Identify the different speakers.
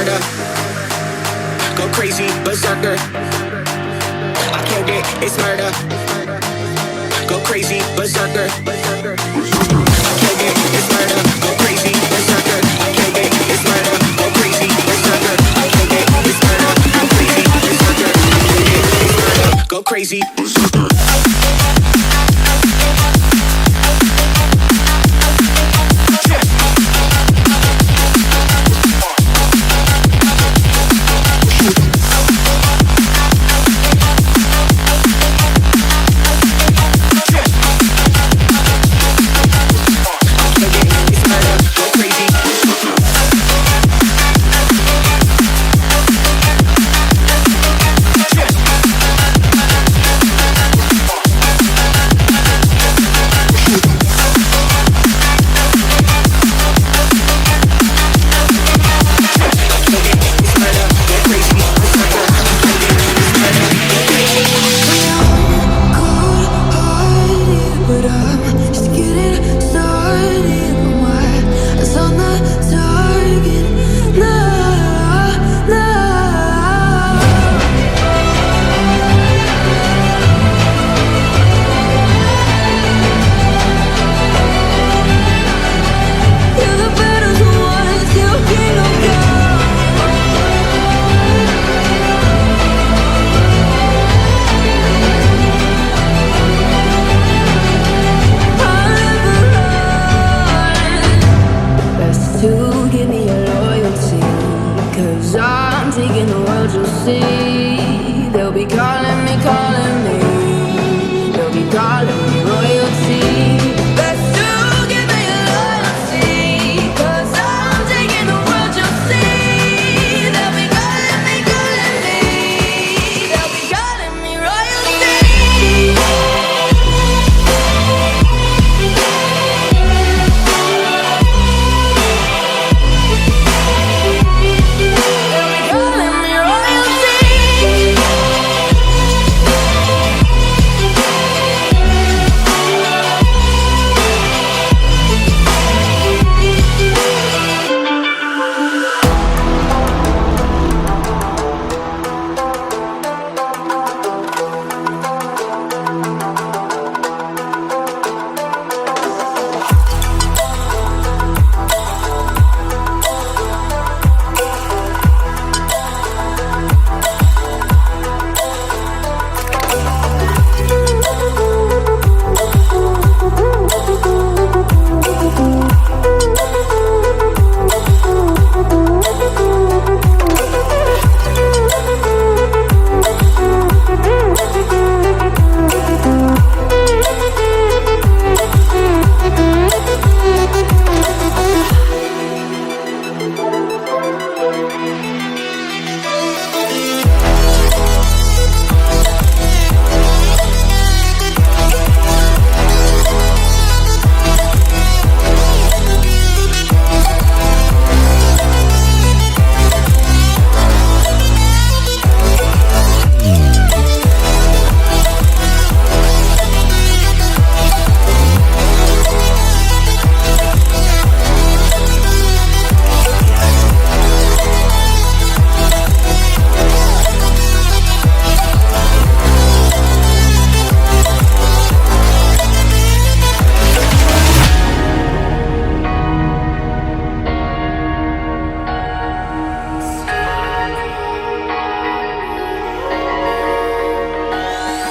Speaker 1: murder. Go crazy, berserker. I killed it, it's murder. Go crazy, berserker. I killed it, it's murder. Go crazy, berserker. I killed it, it's murder. Go crazy, berserker. I killed it, it's murder. Go crazy, berserker. I killed it, it's murder. Go crazy, berserker.